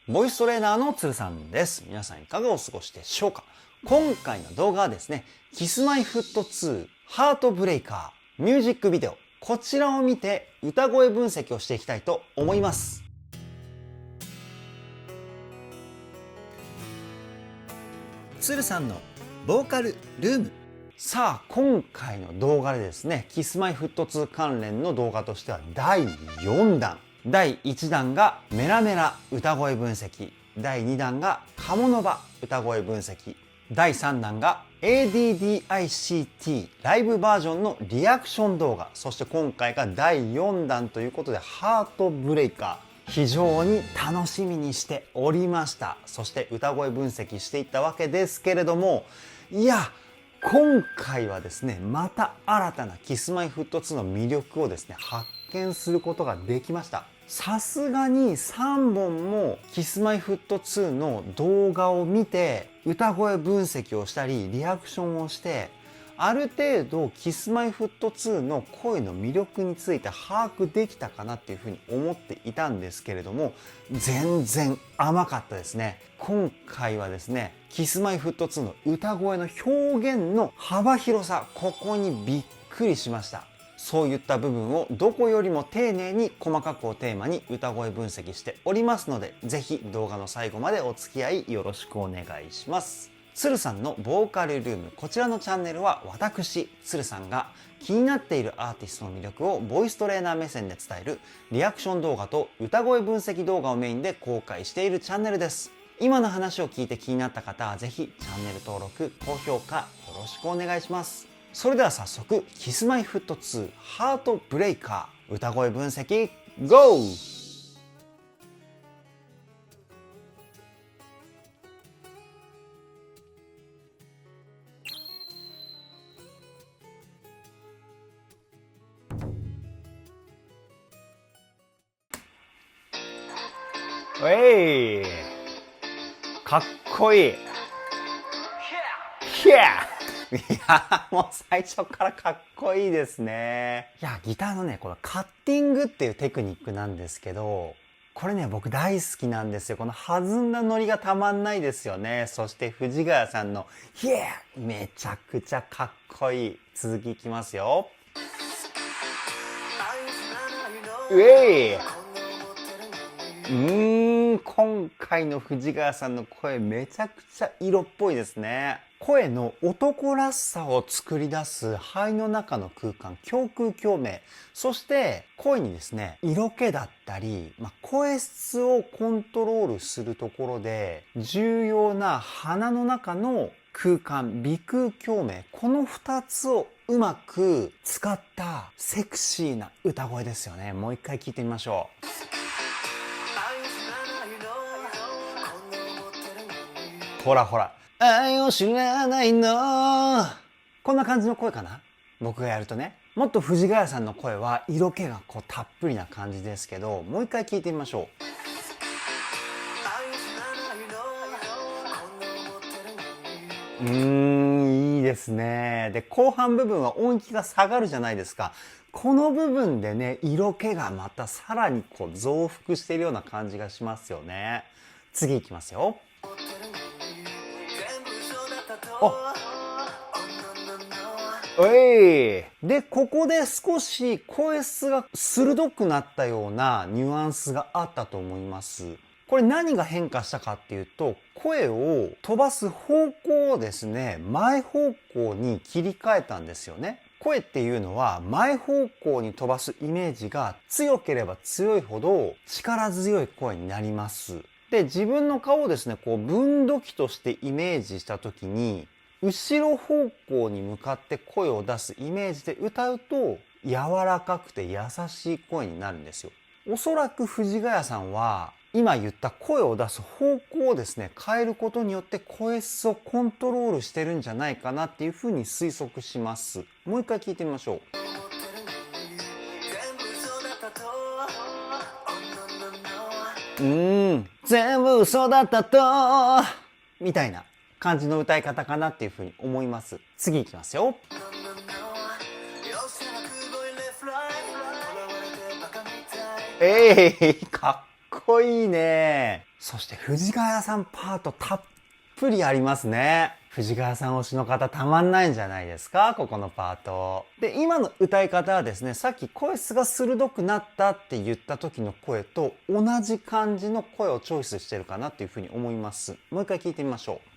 ボイストレーナーのつるさんです。皆さんいかがお過ごしでしょうか。今回の動画はですね、Kiss-My-Foot2 ハートブレイカーミュージックビデオ、こちらを見て歌声分析をしていきたいと思います。つるさんのボーカルルーム。さあ、今回の動画でですね、Kiss-My-Foot2 関連の動画としては第4弾。第1弾がメラメラ歌声分析。第2弾がカモノバ歌声分析。第3弾が ADDICT ライブバージョンのリアクション動画。そして今回が第4弾ということでハートブレイカー。非常に楽しみにしておりました。そして歌声分析していったわけですけれども、いや、今回はですね、また新たな Kiss-My-Foot2 の魅力をですね、発見することができました。さすがに3本も Kiss-My-Foot2 の動画を見て歌声分析をしたりリアクションをしてある程度 Kiss-My-Foot2 の声の魅力について把握できたかなっていうふうに思っていたんですけれども、全然甘かったですね。今回はですね、Kiss-My-Foot2 の歌声の表現の幅広さ、ここにびっくりしました。そういった部分をどこよりも丁寧に細かくをテーマに歌声分析しておりますので、ぜひ動画の最後までお付き合いよろしくお願いします。つるさんのボーカルルーム、こちらのチャンネルは私つるさんが気になっているアーティストの魅力をボイストレーナー目線で伝えるリアクション動画と歌声分析動画をメインで公開しているチャンネルです。今の話を聞いて気になった方はぜひチャンネル登録、高評価よろしくお願いします。それでは早速 Kiss-My-Foot2 ハートブレイカー歌声分析 GO!かっこいい。いや、もう最初からかっこいいですね。いや、ギターのね、このカッティングっていうテクニックなんですけど、これね、僕大好きなんですよ。この弾んだノリがたまんないですよね。そして藤ヶ谷さんのめちゃくちゃかっこいい。続きいきますよ。今回の藤ヶ谷さんの声めちゃくちゃ色っぽいですね。声の男らしさを作り出す肺の中の空間、胸腔共鳴、そして声にですね、色気だったり、声質をコントロールするところで重要な鼻の中の空間、鼻腔共鳴、この2つをうまく使ったセクシーな歌声ですよね。もう一回聞いてみましょう。ほらほら、愛を知らないの。こんな感じの声かな、僕がやるとね。もっと藤ヶ谷さんの声は色気がたっぷりな感じですけど、もう一回聞いてみましょう。いいですね。で、後半部分は音域が下がるじゃないですか。この部分でね、色気がまたさらに増幅しているような感じがしますよね。次いきますよ。で、ここで少し声質が鋭くなったようなニュアンスがあったと思います。これ何が変化したかっていうと、声を飛ばす方向をですね、前方向に切り替えたんですよね。声っていうのは前方向に飛ばすイメージが強ければ強いほど力強い声になります。で、自分の顔をですね、分度器としてイメージした時に、後ろ方向に向かって声を出すイメージで歌うと柔らかくて優しい声になるんですよ。おそらく藤ヶ谷さんは今言った声を出す方向をですね、変えることによって声質をコントロールしてるんじゃないかなっていうふうに推測します。もう一回聞いてみましょう。全部嘘だったとみたいな感じの歌い方かなっていうふうに思います。次いきますよ。かっこいいね。そして藤ヶ谷さんパートたっぷりありますね。藤ヶ谷さん推しの方たまんないんじゃないですか、ここのパート。で、今の歌い方はですね、さっき声質が鋭くなったって言った時の声と同じ感じの声をチョイスしてるかなっていうふうに思います。もう一回聞いてみましょう。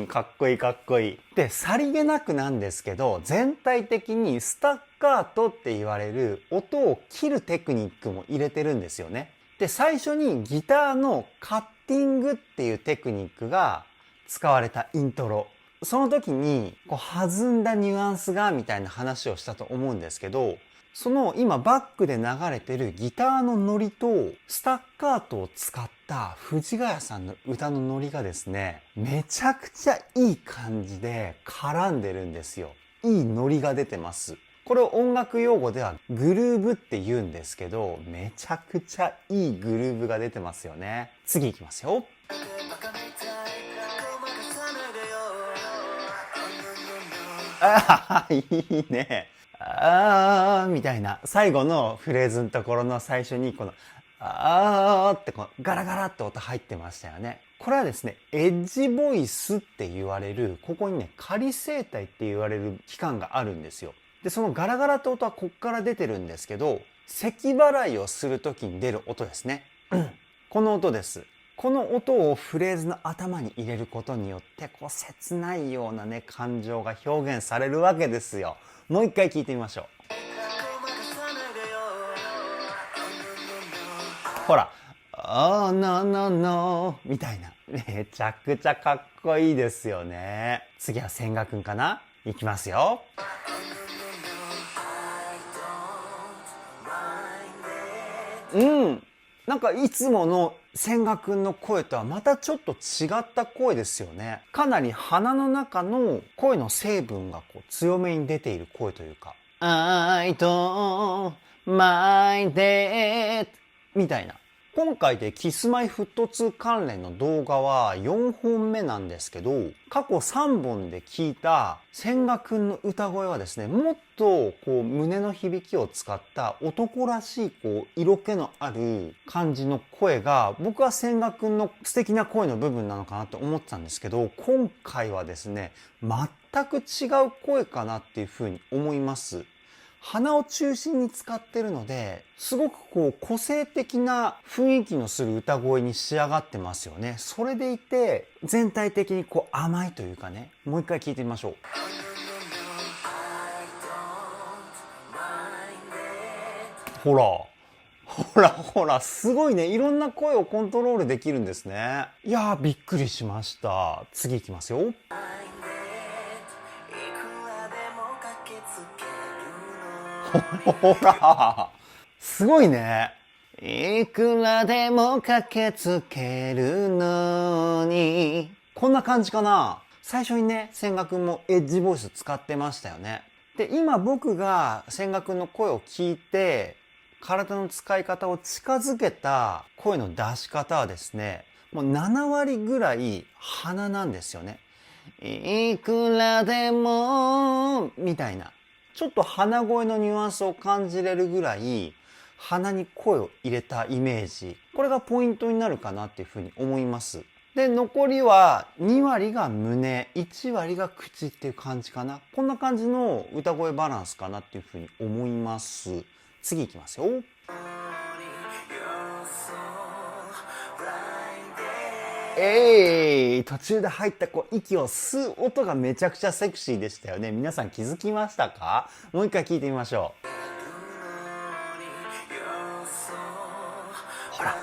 かっこいいかっこいい。で、さりげなくなんですけど、全体的にスタッカートって言われる音を切るテクニックも入れてるんですよね。で、最初にギターのカッティングっていうテクニックが使われたイントロ。その時にこう弾んだニュアンスがみたいな話をしたと思うんですけど、その今バックで流れてるギターのノリとスタッカートを使った藤ヶ谷さんの歌のノリがですね、めちゃくちゃいい感じで絡んでるんですよ。いいノリが出てます。これを音楽用語ではグルーブって言うんですけど、めちゃくちゃいいグルーブが出てますよね。次いきますよ。ああ、いいね。あーみたいな最後のフレーズのところの最初にこのあーってこうガラガラって音入ってましたよね。これはですね、エッジボイスって言われる、ここにね、仮声帯って言われる器官があるんですよ。で、そのガラガラって音はこっから出てるんですけど、咳払いをするときに出る音ですね。この音です。この音をフレーズの頭に入れることによって、こう切ないようなね、感情が表現されるわけですよ。もう一回聞いてみましょう。ほら、あーなななみたいな。めちゃくちゃかっこいいですよね。次は千賀くんかな？いきますよ。うん。なんかいつもの千賀くんの声とはまたちょっと違った声ですよね。かなり鼻の中の声の成分がこう強めに出ている声というか、I don't mind it みたいな。今回でキスマイフット2関連の動画は4本目なんですけど、過去3本で聞いた千賀くんの歌声はですね、もっとこう胸の響きを使った男らしいこう色気のある感じの声が、僕は千賀くんの素敵な声の部分なのかなと思ってたんですけど、今回はですね、全く違う声かなっていうふうに思います。鼻を中心に使ってるので、すごくこう個性的な雰囲気のする歌声に仕上がってますよね。それでいて全体的にこう甘いというかね。もう一回聞いてみましょう。ほらほらほら、すごいね。いろんな声をコントロールできるんですね。いやー、びっくりしました。次いきますよ。ほらすごいね。いくらでも駆けつけるのに。こんな感じかな。最初にね、千賀くんもエッジボイス使ってましたよね。で、今僕が千賀くんの声を聞いて、体の使い方を近づけた声の出し方はですね、もう7割ぐらい鼻なんですよね。いくらでも、みたいな。ちょっと鼻声のニュアンスを感じれるぐらい、鼻に声を入れたイメージ。これがポイントになるかなっていうふうに思います。で、残りは2割が胸、1割が口っていう感じかな。こんな感じの歌声バランスかなっていうふうに思います。次いきますよ。途中で入ったこう息を吸う音がめちゃくちゃセクシーでしたよね。皆さん気づきましたか？もう一回聞いてみましょう。ほら。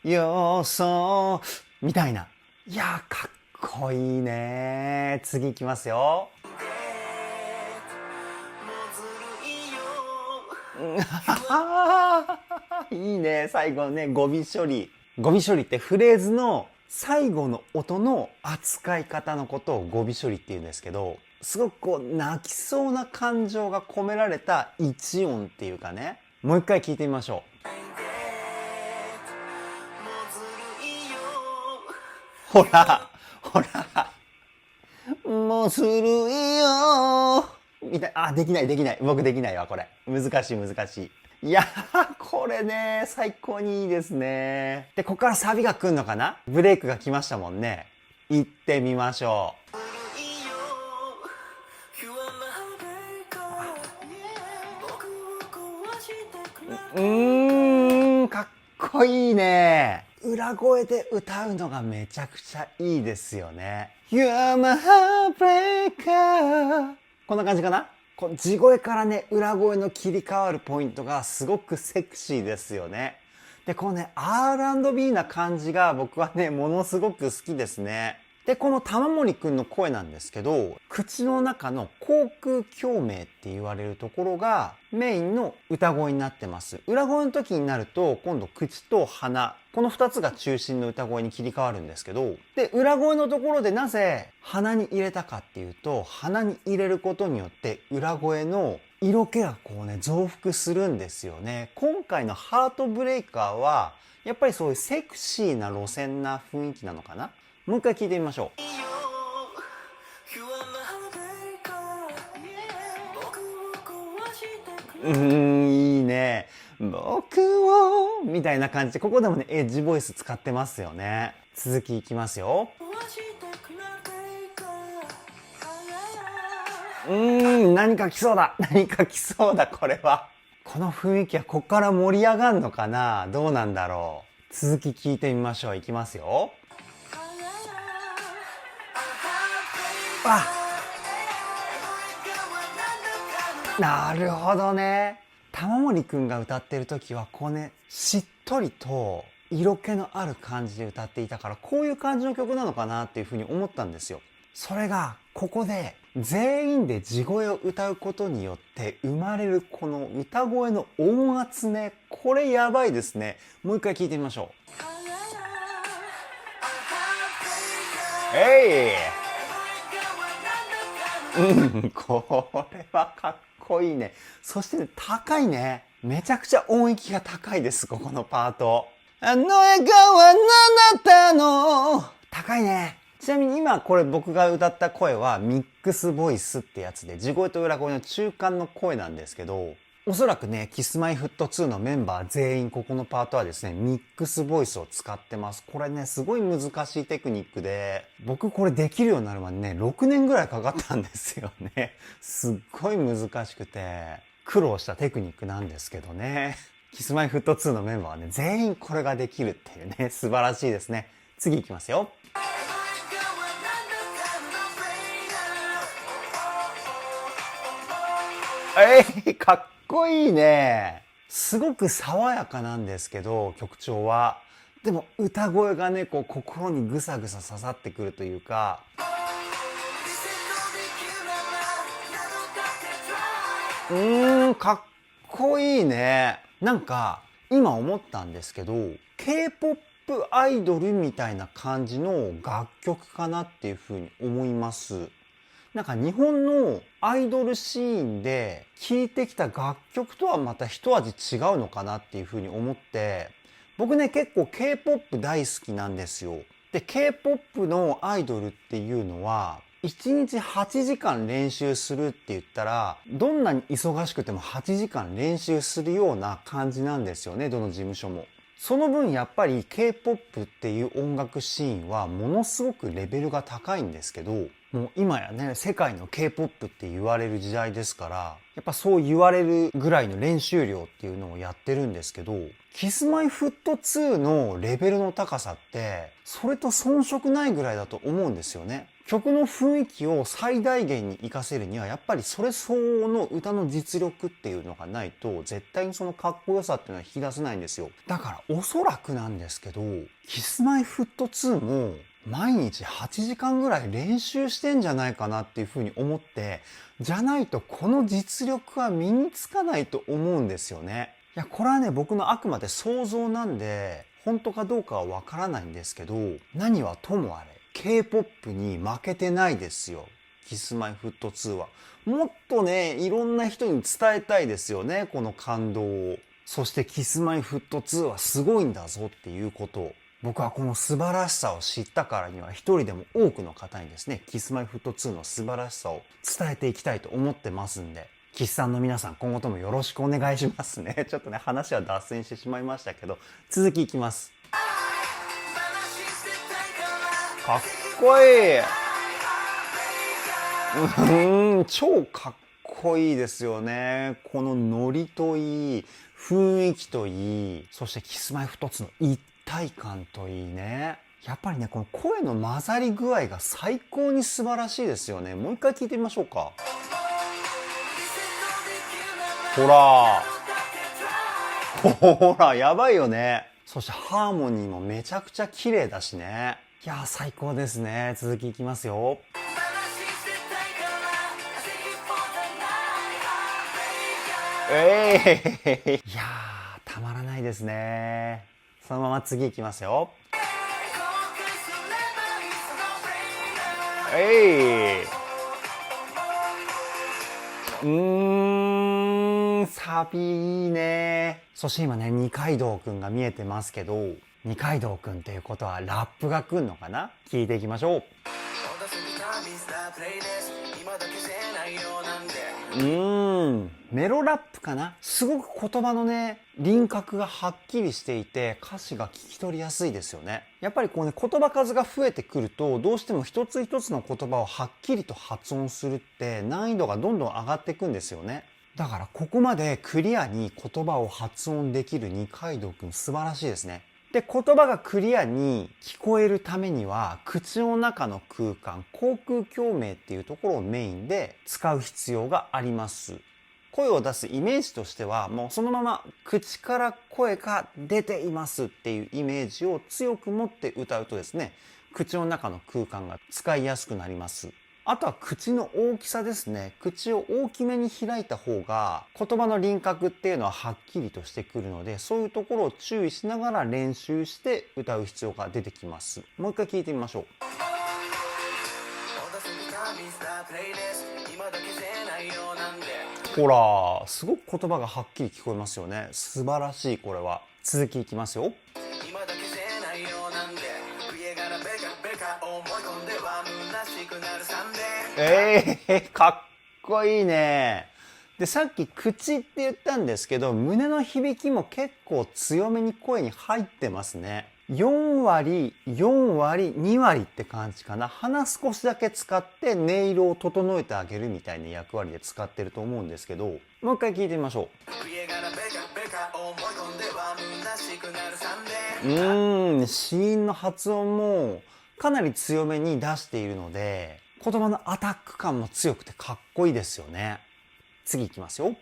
よそみたいな。いやー、かっこいいね。次いきますよ。いいね。最後ね、語尾処理。語尾処理ってフレーズの最後の音の扱い方のことを語尾処理って言うんですけど、すごくこう泣きそうな感情が込められた一音っていうかね。もう一回聞いてみましょう。ほら、ほら。もうずるいよみたいな。あ、できない。僕できないわ、これ。難しい。いやー、これね、最高にいいですね。で、ここからサビが来んのかな？ブレイクが来ましたもんね。行ってみましょう。かっこいいね。裏声で歌うのがめちゃくちゃいいですよね。You are my heartbreaker。こんな感じかな？この地声からね、裏声の切り替わるポイントがすごくセクシーですよね。で、このね、R&B な感じが僕はね、ものすごく好きですね。で、この玉森くんの声なんですけど、口の中の口腔共鳴って言われるところがメインの歌声になってます。裏声の時になると、今度口と鼻、この2つが中心の歌声に切り替わるんですけど、で、裏声のところでなぜ鼻に入れたかっていうと、鼻に入れることによって裏声の色気がこうね、増幅するんですよね。今回のハートブレイカーは、やっぱりそういうセクシーな路線な雰囲気なのかな？もう一回聞いてみましょう。いいね。僕をみたいな感じで、ここでもね、エッジボイス使ってますよね。続きいきますよ。何か来そうだ、これは。この雰囲気はここから盛り上がるのかな？どうなんだろう。続き聞いてみましょう。いきますよ。なるほどね。玉森くんが歌ってる時はこうね、しっとりと色気のある感じで歌っていたから、こういう感じの曲なのかなっていうふうに思ったんですよ。それがここで全員で地声を歌うことによって生まれるこの歌声の音圧ね、これやばいですね。もう一回聞いてみましょう。これはかっこいいね。そしてね、高いね。めちゃくちゃ音域が高いです、ここのパート。あの笑顔はあなたの。高いね。ちなみに今これ僕が歌った声はミックスボイスってやつで、地声と裏声の中間の声なんですけど、おそらくね、Kiss-My-Fut2 のメンバー全員ここのパートはですね、ミックスボイスを使ってます。これね、すごい難しいテクニックで、僕これできるようになるまでね、6年ぐらいかかったんですよね。すっごい難しくて、苦労したテクニックなんですけどね。Kiss-My-Fut2 のメンバーはね、全員これができるっていうね、素晴らしいですね。次いきますよ。かっこいいね。すごく爽やかなんですけど、曲調は。でも歌声がね、こう心にぐさぐさ刺さってくるというか。かっこいいね。なんか、今思ったんですけど、K-POP アイドルみたいな感じの楽曲かなっていうふうに思います。なんか日本のアイドルシーンで聴いてきた楽曲とはまた一味違うのかなっていうふうに思って、僕ね結構 K-POP 大好きなんですよ。で K-POP のアイドルっていうのは1日8時間練習するって言ったら、どんなに忙しくても8時間練習するような感じなんですよね、どの事務所も。その分やっぱり K-POP っていう音楽シーンはものすごくレベルが高いんですけど、もう今やね、世界の K-POP って言われる時代ですから、やっぱそう言われるぐらいの練習量っていうのをやってるんですけど、Kiss-My-Fut2 のレベルの高さって、それと遜色ないぐらいだと思うんですよね。曲の雰囲気を最大限に活かせるには、やっぱりそれ相応の歌の実力っていうのがないと、絶対にそのかっこよさっていうのは引き出せないんですよ。だからおそらくなんですけど、Kiss-My-Fut2 も毎日8時間ぐらい練習してんじゃないかなっていうふうに思って、じゃないとこの実力は身につかないと思うんですよね。いや、これはね、僕のあくまで想像なんで、本当かどうかはわからないんですけど、何はともあれ、K-POP に負けてないですよ。Kiss-My-Fut2 は。もっとね、いろんな人に伝えたいですよね、この感動を。そして Kiss-My-Fut2 はすごいんだぞっていうことを。僕はこの素晴らしさを知ったからには一人でも多くの方にですね、Kiss-My-Foot2 の素晴らしさを伝えていきたいと思ってますんで、キスさんの皆さん今後ともよろしくお願いしますね。ちょっとね、話は脱線してしまいましたけど、続きいきます。かっこいい。超かっこいいですよね。このノリといい、雰囲気といい、そしてKiss-My-Foot2の一体感といいね。やっぱりね、この声の混ざり具合が最高に素晴らしいですよね。もう一回聞いてみましょうか。ほらほら、やばいよね。そしてハーモニーもめちゃくちゃ綺麗だしね。いやー、最高ですね。続きいきますよ。いやー、たまらないですね。そのまま次いきますよ。サビいいね。そして今ね、二階堂くんが見えてますけど、二階堂くんっていうことはラップが来んのかな？聞いていきましょう。メロラップかな？すごく言葉のね、輪郭がはっきりしていて、歌詞が聞き取りやすいですよね。やっぱりこうね、言葉数が増えてくると、どうしても一つ一つの言葉をはっきりと発音するって難易度がどんどん上がっていくんですよね。だからここまでクリアに言葉を発音できる二階堂くん素晴らしいですね。で、言葉がクリアに聞こえるためには、口の中の空間、口腔共鳴っていうところをメインで使う必要があります。声を出すイメージとしては、もうそのまま口から声が出ていますっていうイメージを強く持って歌うとですね、口の中の空間が使いやすくなります。あとは口の大きさですね。口を大きめに開いた方が言葉の輪郭っていうのははっきりとしてくるので、そういうところを注意しながら練習して歌う必要が出てきます。もう一回聞いてみましょう。ほら、すごく言葉がはっきり聞こえますよね。素晴らしい、これは。続きいきますよ。かっこいいね。で、さっき口って言ったんですけど、胸の響きも結構強めに声に入ってますね。4割、4割、2割って感じかな。鼻少しだけ使って音色を整えてあげるみたいな役割で使ってると思うんですけど、もう一回聞いてみましょう。子音の発音もかなり強めに出しているので、言葉のアタック感も強くてかっこいいですよね。次いきますよ。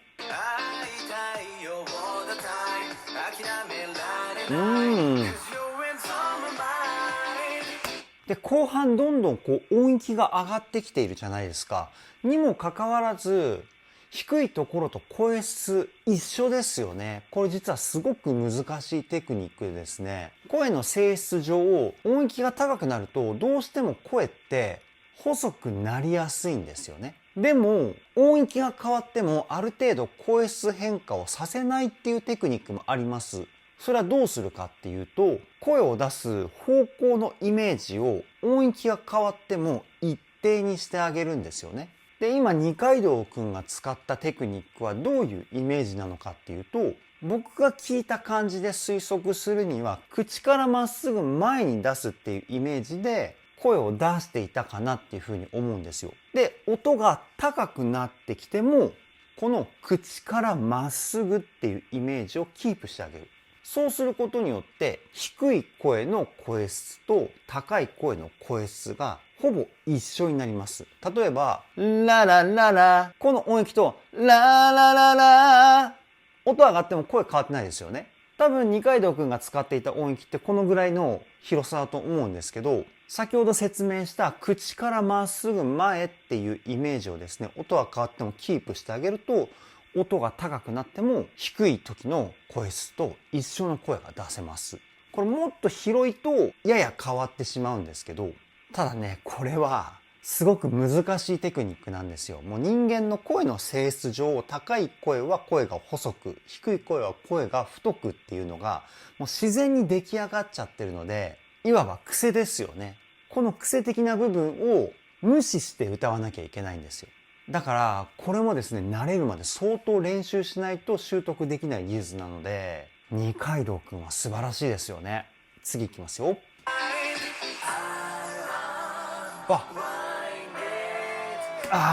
で、後半どんどんこう音域が上がってきているじゃないですか。にもかかわらず、低いところと声質一緒ですよね。これ実はすごく難しいテクニックでですね、声の性質上、音域が高くなるとどうしても声って細くなりやすいんですよね。でも、音域が変わってもある程度声質変化をさせないっていうテクニックもあります。それはどうするかっていうと、声を出す方向のイメージを音域が変わっても一定にしてあげるんですよね。で、今二階堂くんが使ったテクニックはどういうイメージなのかっていうと、僕が聞いた感じで推測するには、口からまっすぐ前に出すっていうイメージで声を出していたかなっていうふうに思うんですよ。で、音が高くなってきても、この口からまっすぐっていうイメージをキープしてあげる。そうすることによって低い声の声質と高い声の声質がほぼ一緒になります。例えば、ララララ、この音域とララララ、音上がっても声変わってないですよね。多分二階堂くんが使っていた音域ってこのぐらいの広さだと思うんですけど、先ほど説明した口からまっすぐ前っていうイメージをですね、音が変わってもキープしてあげると、音が高くなっても低い時の声質と一緒の声が出せます。これもっと広いとやや変わってしまうんですけど、ただね、これはすごく難しいテクニックなんですよ。もう人間の声の性質上、高い声は声が細く、低い声は声が太くっていうのがもう自然に出来上がっちゃってるので、いわば癖ですよね。この癖的な部分を無視して歌わなきゃいけないんですよ。だからこれもですね、慣れるまで相当練習しないと習得できない技術なので、二階堂くんは素晴らしいですよね。次いきますよ。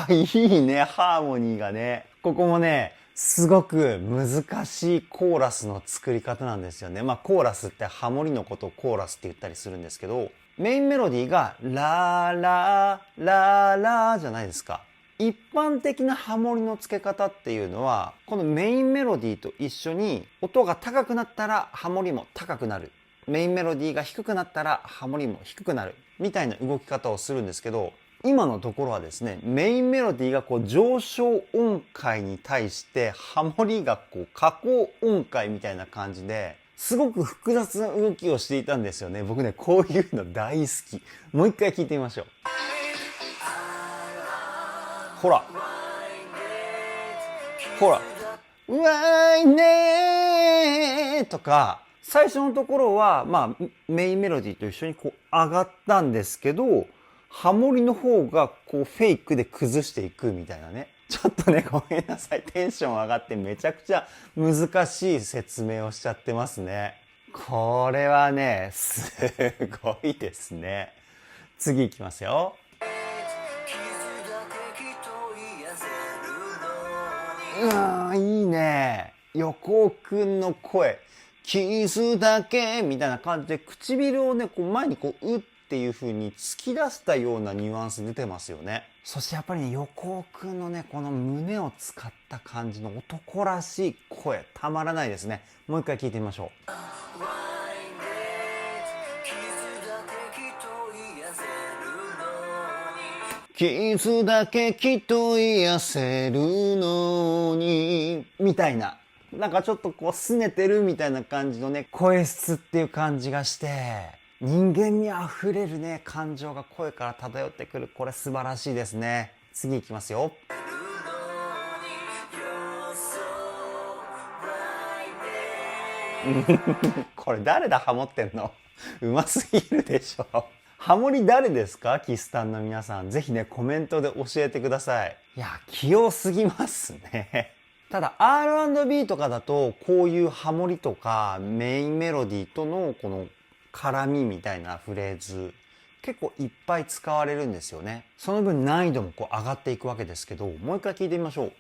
いいね、ハーモニーがね。ここもね、すごく難しいコーラスの作り方なんですよね。コーラスってハモリのことをコーラスって言ったりするんですけど、メインメロディーがラーラーラーラーじゃないですか。一般的なハモリの付け方っていうのは、このメインメロディーと一緒に音が高くなったらハモリも高くなる。メインメロディーが低くなったらハモリも低くなる。みたいな動き方をするんですけど、今のところはですね、メインメロディーがこう上昇音階に対してハモリがこう下降音階みたいな感じで、すごく複雑な動きをしていたんですよね。僕ね、こういうの大好き。もう一回聞いてみましょう。ほら。ほら。わいねーとか、最初のところは、メインメロディーと一緒にこう上がったんですけど、ハモリの方がこうフェイクで崩していくみたいなね。ちょっとね、ごめんなさい。テンション上がってめちゃくちゃ難しい説明をしちゃってますね。これはね、すごいですね。次いきますよ。いいね。横尾くんの声。キスだけみたいな感じで唇をね、こう前にこう、っていう風に突き出したようなニュアンス出てますよね。そしてやっぱりね、横尾くんのね、この胸を使った感じの男らしい声、たまらないですね。もう一回聞いてみましょう。キスだけきっと癒せるのにみたいな、なんかちょっとこう拗ねてるみたいな感じのね、声質っていう感じがして、人間にあふれるね、感情が声から漂ってくる。これ素晴らしいですね。次いきますよ。これ誰だハモってんのうますぎるでしょ。ハモリ誰ですか？キスタンの皆さん。ぜひね、コメントで教えてください。いや、器用すぎますね。ただ R&B とかだと、こういうハモリとかメインメロディーとのこの絡みみたいなフレーズ、結構いっぱい使われるんですよね。その分難易度もこう上がっていくわけですけど、もう一回聞いてみましょう。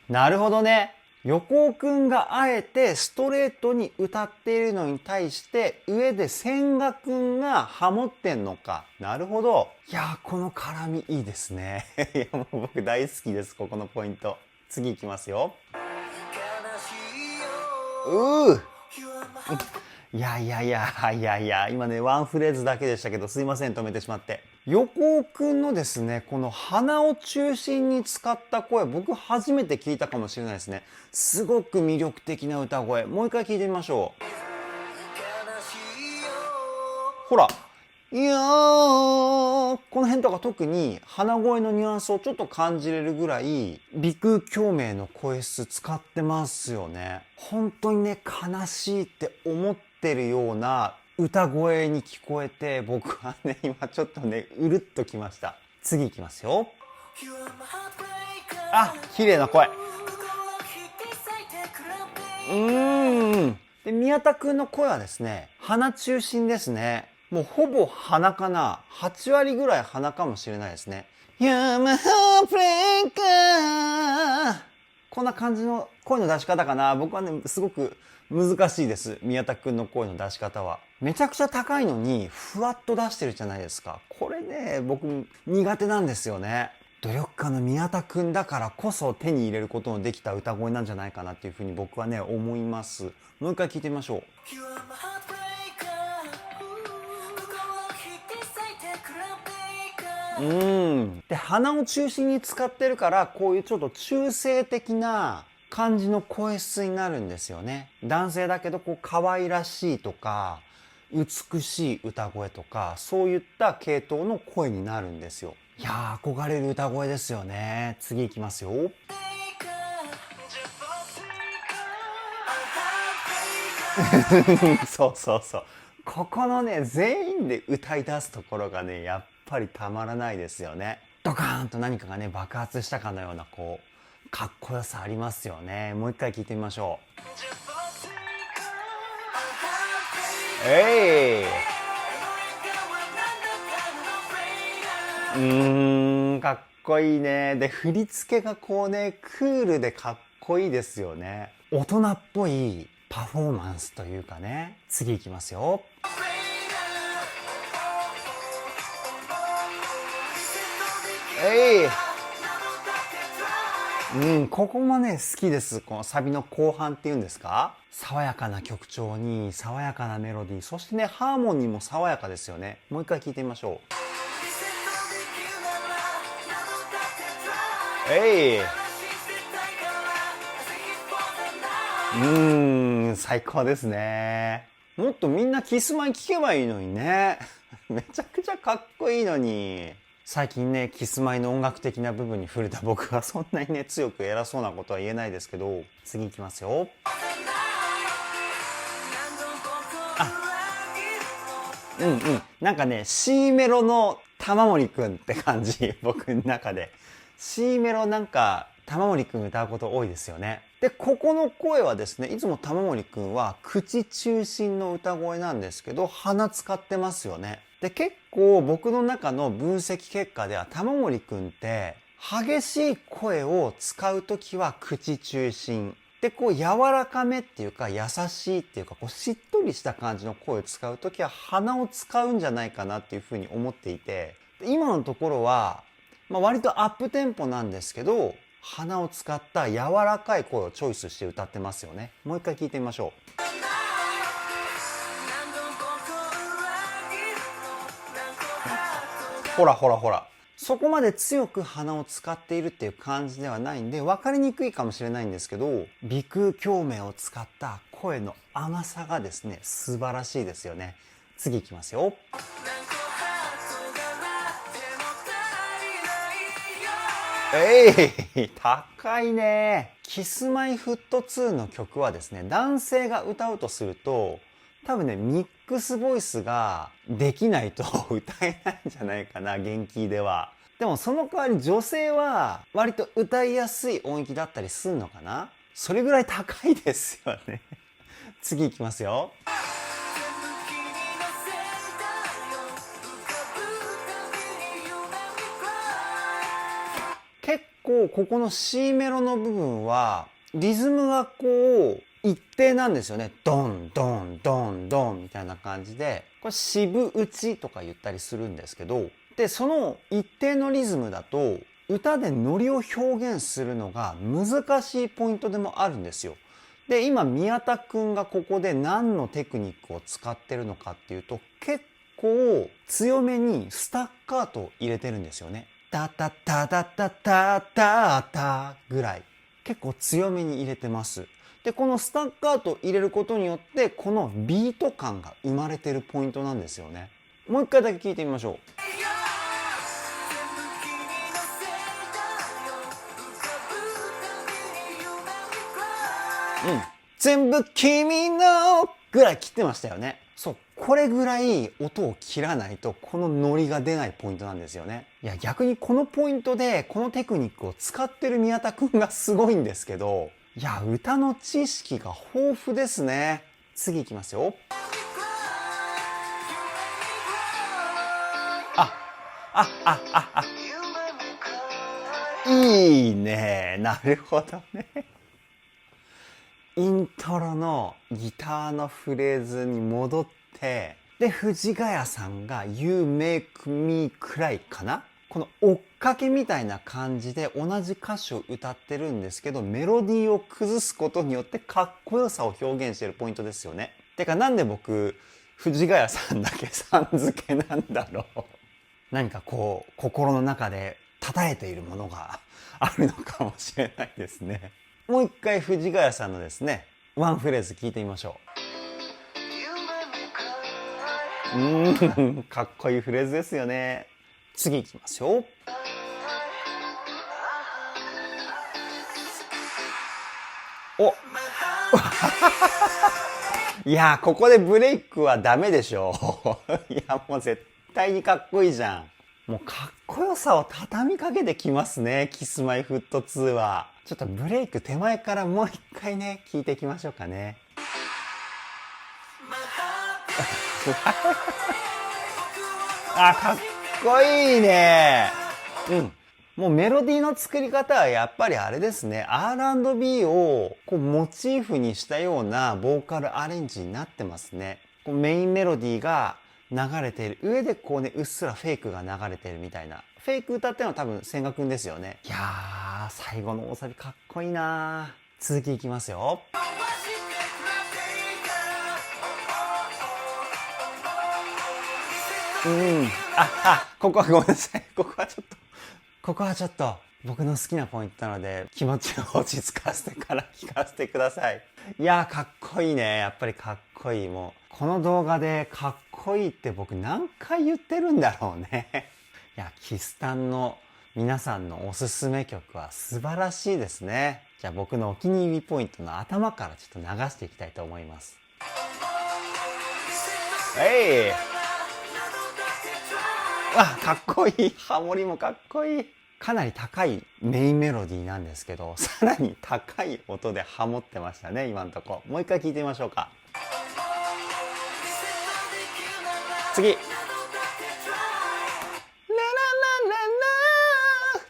なるほどね。横尾くんがあえてストレートに歌っているのに対して上で千賀くんがハモってんのか。なるほど。いやー、この絡みいいですね。いや、もう僕大好きです。ここのポイント。次いきますよ。いや、今ね、ワンフレーズだけでしたけど、すいません、止めてしまって。横尾くんのですね、この鼻を中心に使った声、僕初めて聞いたかもしれないですね。すごく魅力的な歌声。もう一回聞いてみましょう。ほら。いやー、この辺とか特に鼻声のニュアンスをちょっと感じれるぐらい、鼻腔共鳴の声質使ってますよね。本当にね、悲しいって思ってるような歌声に聞こえて、僕はね、今ちょっとね、うるっときました。次いきますよ。綺麗な声。で、宮田くんの声はですね、鼻中心ですね。もうほぼ鼻かな。8割ぐらい鼻かもしれないですね。You're my heartbreaker。こんな感じの声の出し方かな。僕はね、すごく難しいです。宮田くんの声の出し方は。めちゃくちゃ高いのに、ふわっと出してるじゃないですか。これね、僕苦手なんですよね。努力家の宮田くんだからこそ手に入れることのできた歌声なんじゃないかなっていうふうに僕はね、思います。もう一回聞いてみましょう。で、鼻を中心に使ってるから、こういうちょっと中性的な感じの声質になるんですよね。男性だけどこう可愛らしいとか美しい歌声とかそういった系統の声になるんですよ。いやー憧れる歌声ですよね。次いきますよ。そうそうそう。ここのね全員で歌い出すところがねやっぱりたまらないですよね。ドカーンと何かがね爆発したかのようなこうかっこよさありますよね。もう一回聞いてみましょう。かっこいいね。で振り付けがこうねクールでかっこいいですよね。大人っぽいパフォーマンスというかね。次いきますよ。ここもね好きです。このサビの後半っていうんですか、爽やかな曲調に爽やかなメロディー、そしてねハーモニーも爽やかですよね。もう一回聞いてみましょう。最高ですね。もっとみんなキスマイ聞けばいいのにね。めちゃくちゃかっこいいのに。最近ねキスマイの音楽的な部分に触れた僕はそんなにね強く偉そうなことは言えないですけど、次いきますよ。なんかね C メロの玉森くんって感じ。僕の中で C メロなんか玉森くん歌うこと多いですよね。でここの声はですねいつも玉森くんは口中心の歌声なんですけど鼻使ってますよね。で結構僕の中の分析結果では玉森くんって激しい声を使う時は口中心でこう柔らかめっていうか優しいっていうかこうしっとりした感じの声を使う時は鼻を使うんじゃないかなっていうふうに思っていて、今のところは、割とアップテンポなんですけど鼻を使った柔らかい声をチョイスして歌ってますよね。もう一回聞いてみましょう。ほらほらほら、そこまで強く鼻を使っているっていう感じではないんで分かりにくいかもしれないんですけど、鼻腔共鳴を使った声の甘さがですね素晴らしいですよね。次いきますよ。高いね。キスマイフット2の曲はですね男性が歌うとすると多分ねミックスボイスができないと歌えないんじゃないかな、元気では。でもその代わり女性は割と歌いやすい音域だったりするのかな。それぐらい高いですよね。次いきますよ。結構ここの C メロの部分はリズムがこう一定なんですよね。ドンドンドンドンみたいな感じで、これ四分打ちとか言ったりするんですけど、でその一定のリズムだと歌でノリを表現するのが難しいポイントでもあるんですよ。で今宮田くんがここで何のテクニックを使ってるのかっていうと、結構強めにスタッカートを入れてるんですよね。タタタタタタタタぐらい結構強めに入れてます。でこのスタッカートを入れることによってこのビート感が生まれてるポイントなんですよね。もう一回だけ聞いてみましょう。全部君のぐらい切ってましたよね。そう、これぐらい音を切らないとこのノリが出ないポイントなんですよね。いや逆にこのポイントでこのテクニックを使ってる宮田くんがすごいんですけど、いや歌の知識が豊富ですね。次いきますよ。いいね。なるほどね。イントロのギターのフレーズに戻って、で藤ヶ谷さんが You Make Me Cry かな、この追っかけみたいな感じで同じ歌詞を歌ってるんですけど、メロディーを崩すことによってかっこよさを表現してるポイントですよね。てかなんで僕藤ヶ谷さんだけさん付けなんだろう。何かこう心の中で叩えているものがあるのかもしれないですね。もう一回藤ヶ谷さんのですねワンフレーズ聞いてみましょう。かっこいいフレーズですよね。次いきますよ。おいやここでブレイクはダメでしょいやもう絶対にかっこいいじゃん。もうかっこよさを畳みかけてきますね、キスマイフット2は。ちょっとブレイク手前からもう一回ね聞いていきましょうかね。あ、かっこいいね。もうメロディーの作り方はやっぱりあれですね。R&B をこうモチーフにしたようなボーカルアレンジになってますね。こうメインメロディーが流れている上でこうね、うっすらフェイクが流れているみたいな。フェイク歌ってるのは多分千賀くんですよね。いやー、最後の大サビかっこいいな。続きいきますよ。ここはごめんなさい。ここはちょっと僕の好きなポイントなので気持ちを落ち着かせてから聞かせてください。いやー、かっこいいね。やっぱりかっこいい。もうこの動画でかっこいいって僕何回言ってるんだろうね。いや、キスタンの皆さんのおすすめ曲は素晴らしいですね。じゃあ僕のお気に入りポイントの頭からちょっと流していきたいと思います。かっこいい。ハモリもかっこいい。かなり高いメインメロディーなんですけど、さらに高い音でハモってましたね、今んとこ。もう一回聞いてみましょうか。次。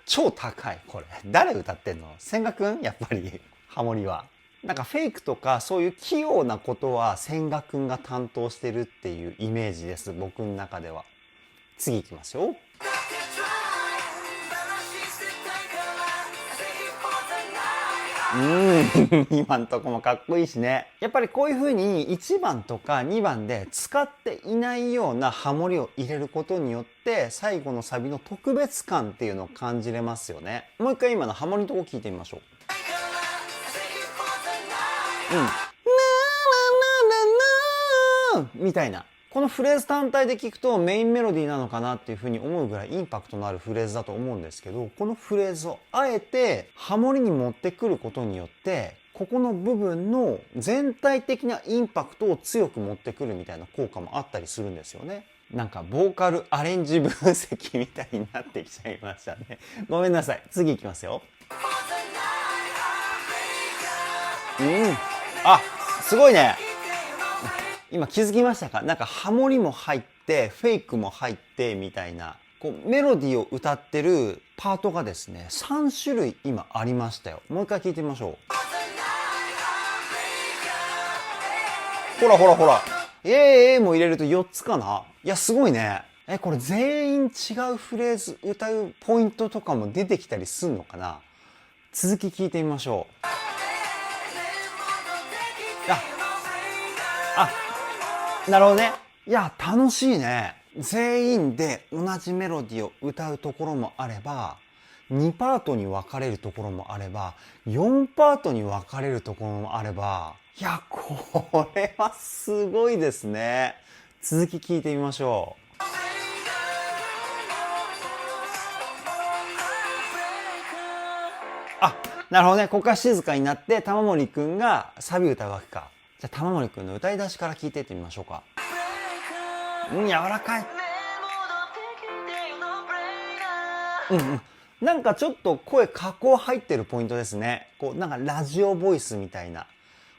超高い。これ誰歌ってんの？千賀くん？やっぱりハモリはなんかフェイクとかそういう器用なことは千賀くんが担当してるっていうイメージです、僕の中では。次いきますよ。今んとこもかっこいいしね。やっぱりこういう風に1番とか2番で使っていないようなハモリを入れることによって最後のサビの特別感っていうのを感じれますよね。もう一回今のハモリのとこ聞いてみましょう。みたいな。このフレーズ単体で聞くとメインメロディーなのかなっていうふうに思うぐらいインパクトのあるフレーズだと思うんですけど、このフレーズをあえてハモリに持ってくることによってここの部分の全体的なインパクトを強く持ってくるみたいな効果もあったりするんですよね。なんかボーカルアレンジ分析みたいになってきちゃいましたね。ごめんなさい。次いきますよ。すごいね。今気づきましたか？なんかハモリも入ってフェイクも入ってみたいな、こうメロディーを歌ってるパートがですね3種類今ありましたよ。もう一回聞いてみましょう。ほらほらほら、も入れると4つかな。いやすごいね。これ全員違うフレーズ歌うポイントとかも出てきたりすんのかな。続き聞いてみましょう。なるほどね。いや楽しいね。全員で同じメロディーを歌うところもあれば2パートに分かれるところもあれば4パートに分かれるところもあれば、いやこれはすごいですね。続き聞いてみましょう。なるほどね。ここから静かになって玉森くんがサビ歌うわけか。じゃあ玉森くんの歌い出しから聞いていってみましょうか。柔らかい。なんかちょっと声加工入ってるポイントですね。こうなんかラジオボイスみたいな。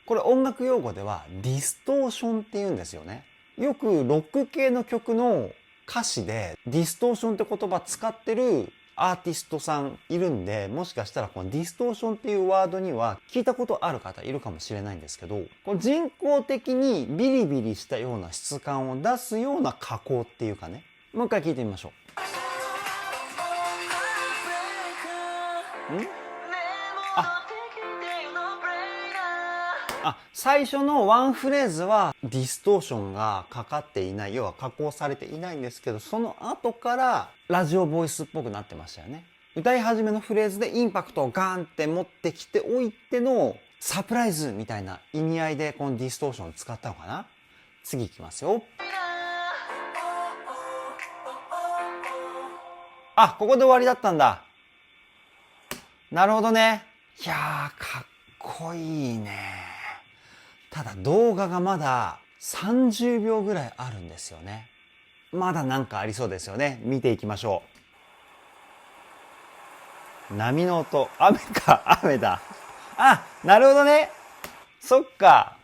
これ音楽用語ではディストーションって言うんですよね。よくロック系の曲の歌詞でディストーションって言葉使ってるアーティストさんいるんで、もしかしたらこのディストーションっていうワードには聞いたことある方いるかもしれないんですけど、この人工的にビリビリしたような質感を出すような加工っていうかね。もう一回聞いてみましょう。最初のワンフレーズはディストーションがかかっていない、要は加工されていないんですけど、その後からラジオボイスっぽくなってましたよね。歌い始めのフレーズでインパクトをガーンって持ってきておいてのサプライズみたいな意味合いでこのディストーションを使ったのかな。次いきますよ。あ、ここで終わりだったんだ。なるほどね。いやー、かっこいいね。ただ動画がまだ30秒ぐらいあるんですよね。まだなんかありそうですよね。見ていきましょう。波の音。雨か。雨だ。あ、なるほどね。そっか。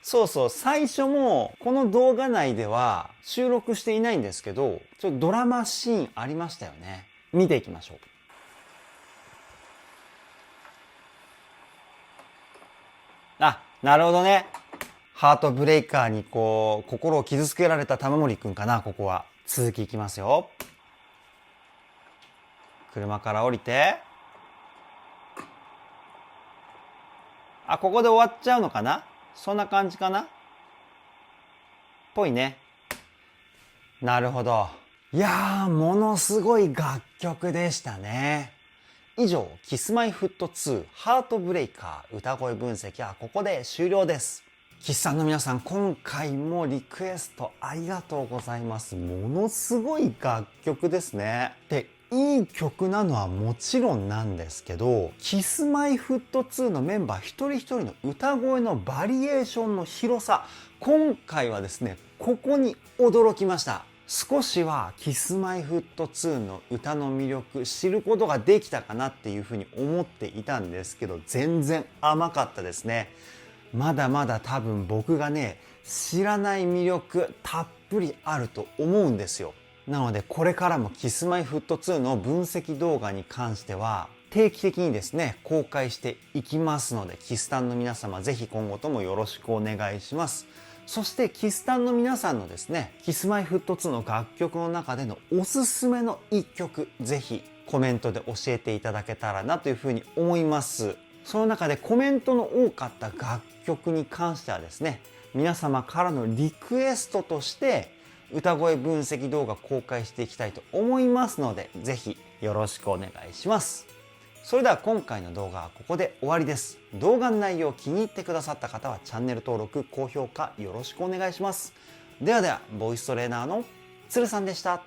そうそう。最初もこの動画内では収録していないんですけど、ちょっとドラマシーンありましたよね。見ていきましょう。あ、なるほどね。ハートブレイカーにこう、心を傷つけられた玉森くんかな、ここは。続きいきますよ。車から降りて。あ、ここで終わっちゃうのかな。そんな感じかな。ぽいね。なるほど。いやー、ものすごい楽曲でしたね。以上、キスマイフット2ハートブレイカー歌声分析はここで終了です。キスさんの皆さん、今回もリクエストありがとうございます。ものすごい楽曲ですね。で、いい曲なのはもちろんなんですけど、キスマイフット2のメンバー一人一人の歌声のバリエーションの広さ、今回はですね、ここに驚きました。少しはキスマイフット2の歌の魅力知ることができたかなっていうふうに思っていたんですけど、全然甘かったですね。まだまだ多分僕がね、知らない魅力たっぷりあると思うんですよ。なのでこれからもキスマイフット2の分析動画に関しては定期的にですね、公開していきますので、キスタンの皆様ぜひ今後ともよろしくお願いします。そしてキスタンの皆さんのですね、キスマイフット2の楽曲の中でのおすすめの一曲、ぜひコメントで教えていただけたらなというふうに思います。その中でコメントの多かった楽曲に関してはですね、皆様からのリクエストとして歌声分析動画公開していきたいと思いますので、ぜひよろしくお願いします。それでは今回の動画はここで終わりです。動画の内容を気に入ってくださった方はチャンネル登録、高評価よろしくお願いします。ではでは、ボイストレーナーのつるさんでした。